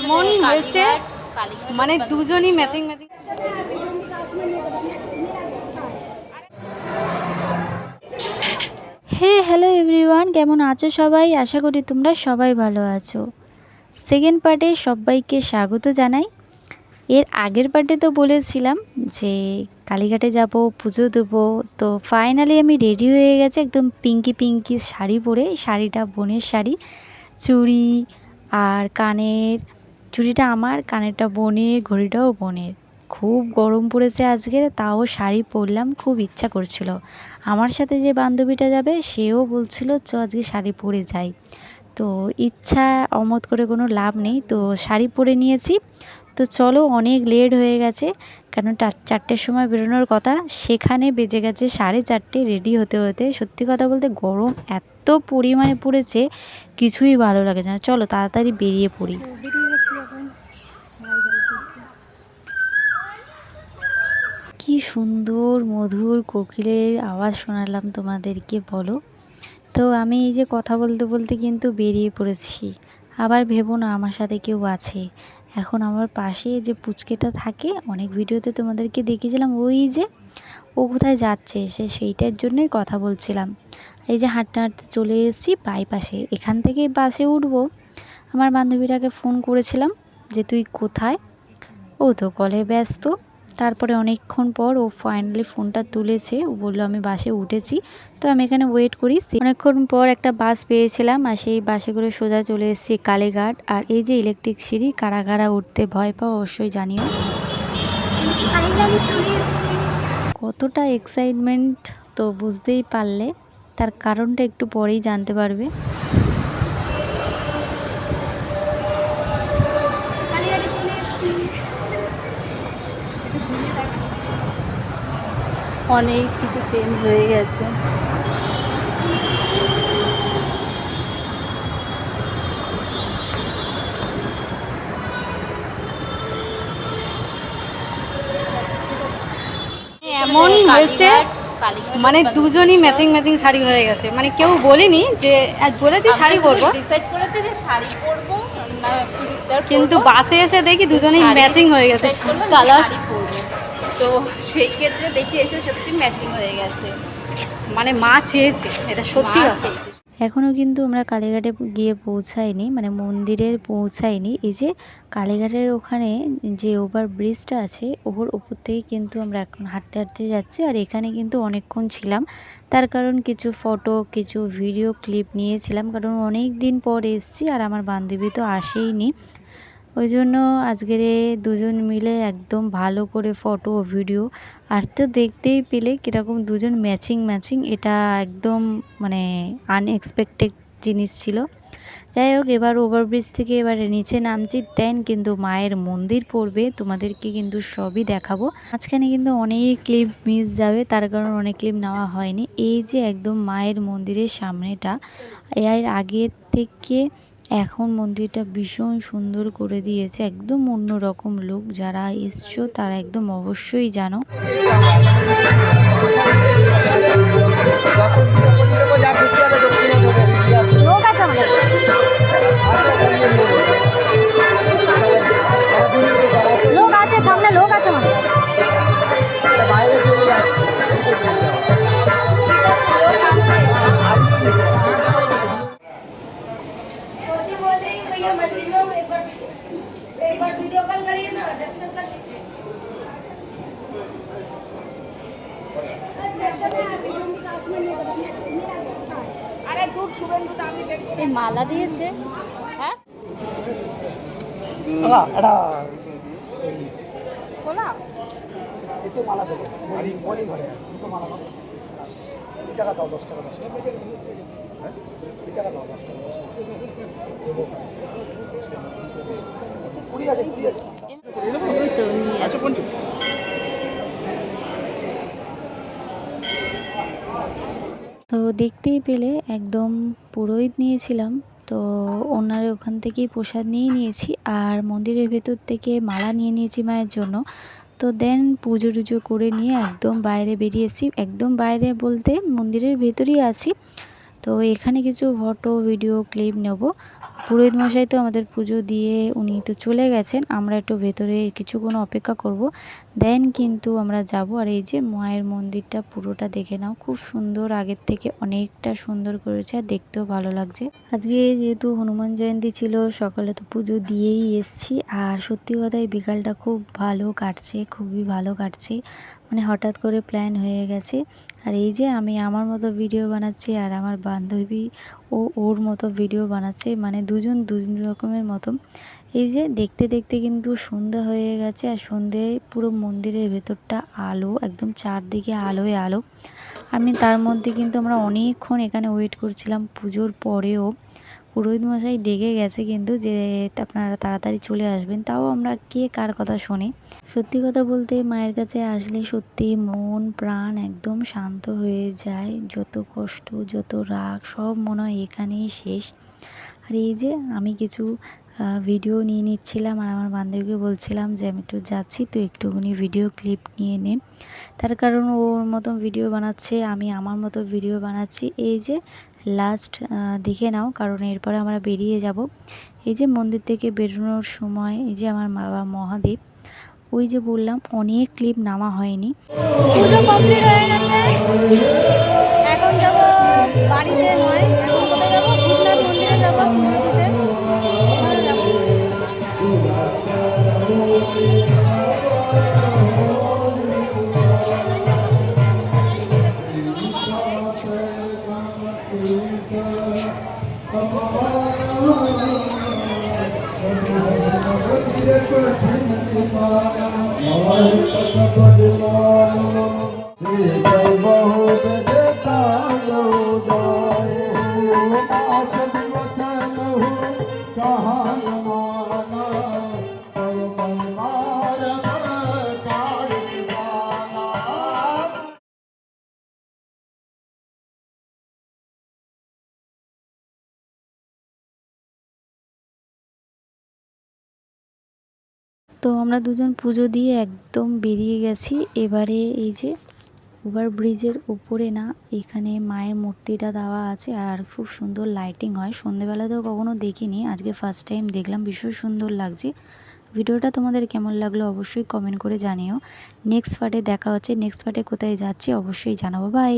এমন হয়েছে মানে দুজনই ম্যাচিং ম্যাচিং। হ্যালো এভরিওয়ান, কেমন আছো সবাই? আশা করি তোমরা সবাই ভালো আছো। সেকেন্ড পার্টে সবাইকে স্বাগত জানাই। এর আগের পার্টে তো বলেছিলাম যে কালীঘাটে যাব, পুজো দেবো। তো ফাইনালি আমি রেডি হয়ে গেছি একদম পিঙ্কি পিঙ্কি শাড়ি পরে। শাড়িটা বোনের শাড়ি, চুড়ি আর কানের, চুড়িটা আমার, কানেরটা বোনের, ঘড়িটাও বোনের। খুব গরম পড়েছে আজকে, তাও শাড়ি পরলাম, খুব ইচ্ছা করছিল। আমার সাথে যে বান্ধবীটা যাবে সেও বলছিল চ আজকে শাড়ি পরে যাই। তো ইচ্ছা অমত করে কোনো লাভ নেই, তো শাড়ি পরে নিয়েছি। তো চলো, অনেক লেট হয়ে গেছে, কারণ 4টের সময় বেরোনোর কথা, সেখানে বেজে গেছে 4:30 রেডি হতে হতে। সত্যি কথা বলতে গরম এত পরিমাণে পড়েছে, কিছুই ভালো লাগে না। চলো তাড়াতাড়ি বেরিয়ে পড়ি। কি সুন্দর মধুর কোকিলের আওয়াজ শোনালাম তোমাদেরকে, বলো। তো আমি এই যে কথা বলতে বলতে কিন্তু বেরিয়ে পড়েছি। আবার ভেবো না আমার সাথে কেউ আছে। এখন আমার পাশে যে পুচকেটা থাকে, অনেক ভিডিওতে তোমাদেরকে দেখিয়েছিলাম, ওই যে ও কোথায় যাচ্ছে সেইটার জন্যই কথা বলছিলাম। এই যে হাঁটতে হাঁটতে চলে এসেছি বাইপাসে, এখান থেকে বাসে উঠবো। আমার বান্ধবীটাকে ফোন করেছিলাম যে তুই কোথায়, ও তো কলে ব্যস্ত। তারপরে অনেকক্ষণ পর ও ফাইনালি ফোনটা তুলেছে, ও বললো আমি বাসে উঠেছি। তো আমি এখানে ওয়েট করি। অনেকক্ষণ পর একটা বাস পেয়েছিলাম, আর সেই বাসে করে সোজা চলে এসেছি কালীঘাট। আর এই যে ইলেকট্রিক সিঁড়ি, কারা কারা উঠতে ভয় পাও অবশ্যই জানিও। কতটা এক্সাইটমেন্ট তো বুঝতেই পারলে, তার কারণটা একটু পরেই জানতে পারবে। অনেক কিছু চেঞ্জ হয়ে গেছে। এমন হয়েছে মানে দুজনই ম্যাচিং ম্যাচিং শাড়ি হয়ে গেছে। মানে কেউ বলিনি যে বলেছি শাড়ি পরবো, ডিসাইড করেছে যে শাড়ি পরবো না চুড়িদার, কিন্তু বাসে এসে দেখি দুজনেই ম্যাচিং হয়ে গেছে কালার। শাড়ি পরবো, তো সেই ক্ষেত্রে দেখি এসে সত্যি ম্যাচিং হয়ে গেছে। মানে মা চেয়েছে, এটা সত্যি কথা। এখনও কিন্তু আমরা কালীঘাটে গিয়ে পৌঁছাইনি, মানে মন্দিরে পৌঁছাইনি। এই যে কালীঘাটের ওখানে যে ওভার ব্রিজটা আছে, ওর ওপর থেকে কিন্তু আমরা এখন হাঁটতে হাঁটতে যাচ্ছি। আর এখানে কিন্তু অনেকক্ষণ ছিলাম, তার কারণ কিছু ফটো, কিছু ভিডিও ক্লিপ নিয়েছিলাম, কারণ অনেক দিন পর এসেছি আর আমার বান্ধবী তো আসেইনি। ওই জন্য আজকের দুজন মিলে একদম ভালো করে ফটো ও ভিডিও। আর তো দেখতেই পেলে কীরকম দুজন ম্যাচিং ম্যাচিং, এটা একদম মানে আনএক্সপেক্টেড জিনিস ছিল। যাই হোক, এবার ওভারব্রিজ থেকে এবারে নিচে নামছি, দেন কিন্তু মায়ের মন্দির পড়বে, তোমাদেরকে কিন্তু সবই দেখাবো। মাঝখানে কিন্তু অনেক ক্লিপ মিস যাবে, তার কারণ অনেক ক্লিপ নেওয়া হয়নি। এই যে একদম মায়ের মন্দিরের সামনেটা, এর আগের থেকে এখন মন্দিরটা ভীষণ সুন্দর করে দিয়েছে, একদম অন্যরকম লুক। যারা এসছো তারা একদম অবশ্যই জানো। লোক আছে সামনে, লোক আছে মানে বাইরে চলে যাচ্ছে। एक बार वीडियो कॉल करिए ना, दर्शन कर लीजिए। अरे दूर शुभेंदु दामी देखो, এই মালা দিয়েছে। হ্যাঁ এটা খোলা এতে মালা দেবো, বলি ঘরে দুটো মালা পাবো। 2 টাকা দাও, 10 টাকা, 10 টাকা, হ্যাঁ 2 টাকা দাও, 10 টাকা, 10 টাকা দেবো। 20 আছে, 20 আছে। ওই তো নিয়ে আচ্ছা বন্ধু, তো দেখতেই পেলে একদম পুরোহিত নিয়েছিলাম, তো ওনার ওখান থেকেই প্রসাদ নিয়ে নিয়েছি। আর মন্দিরের ভেতর থেকে মালা নিয়ে নিয়েছি মায়ের জন্য। তো দেন পুজো টুজো করে নিয়ে একদম বাইরে বেরিয়েছি, একদম বাইরে বলতে মন্দিরের ভেতরেই আছি। তো এখানে কিছু ফটো ভিডিও ক্লিপ নেব। পুরোহিত মশাই তো আমাদের পুজো দিয়ে উনি তো চলে গেছেন, আমরা একটু ভেতরে কিছুক্ষণ অপেক্ষা করব, দেন কিন্তু আমরা যাব। আর এই যে মায়ের মন্দিরটা পুরোটা দেখে নাও, খুব সুন্দর, আগের থেকে অনেকটা সুন্দর করেছে আর দেখতেও ভালো লাগছে। আজকে যেহেতু হনুমান জয়ন্তী ছিল, সকালে তো পুজো দিয়েই এসছি, আর সত্যি কথাই বিকালটা খুব ভালো কাটছে, খুবই ভালো কাটছে, মানে হঠাৎ করে প্ল্যান হয়ে গেছে। আর এই যে আমি আমার মতো ভিডিও বানাচ্ছি আর আমার বান্ধবী ওর মতো ভিডিও বানাচ্ছে, মানে দুজন রকমের মতো। এই যে দেখতে দেখতে কিন্তু সন্ধ্যা হয়ে গেছে, আর সন্ধ্যে পুরো মন্দিরের ভেতরটা আলো, একদম চারদিকে আলোয় আলো। আমি তার মধ্যে কিন্তু আমরা অনেকক্ষণ এখানে ওয়েট করছিলাম, পুজোর পরেও পুরোহিত মশাই ডেকে গেছে কিন্তু যে আপনারা তাড়াতাড়ি চলে আসবেন, তাও আমরা কে কার কথা শুনি। সত্যি কথা বলতে মায়ের কাছে আসলে সত্যি মন প্রাণ একদম শান্ত হয়ে যায়, যত কষ্ট যত রাগ সব মনে হয় এখানেই শেষ। আর এই যে আমি কিছু ভিডিও নিয়ে নিচ্ছিলাম, আর আমার বান্ধবীকে বলছিলাম যে আমি একটু যাচ্ছি, তো একটুখানি ভিডিও ক্লিপ নিয়ে নে। তার কারণ ওর মতো ভিডিও বানাচ্ছে, আমি আমার মতো ভিডিও বানাচ্ছি। এই যে লাস্ট দেখে নাও, কারণ এরপরে আমরা বেরিয়ে যাব। এই যে মন্দির থেকে বেরোনোর সময় এই যে আমার বাবা মহাদেব, ওই যে বললাম অনেক ক্লিপ নামা হয়নি। পুজো কমপ্লিট হয়ে গেছে, এখন যাব বাড়িতে নয়, এখন কোথায় যাবো? ভূতনাথ মন্দিরে যাবো পুজো দিতে, ওখানে যাবো। তো আমরা দুজন পুজো দিয়ে একদম বেরিয়ে গেছি। এবারে এই যে ওভার ব্রিজের উপরে না, এখানে মায়ের মূর্তিটা দেওয়া আছে, আর খুব সুন্দর লাইটিং হয়, সন্ধেবেলাতেও কখনো দেখিনি, আজকে ফার্স্ট টাইম দেখলাম, ভীষণ সুন্দর লাগছে। ভিডিওটা তোমাদের কেমন লাগলো অবশ্যই কমেন্ট করে জানিও। নেক্সট পার্টে দেখা হচ্ছে, নেক্সট পার্টে কোথায় যাচ্ছি অবশ্যই জানাবো। বাই।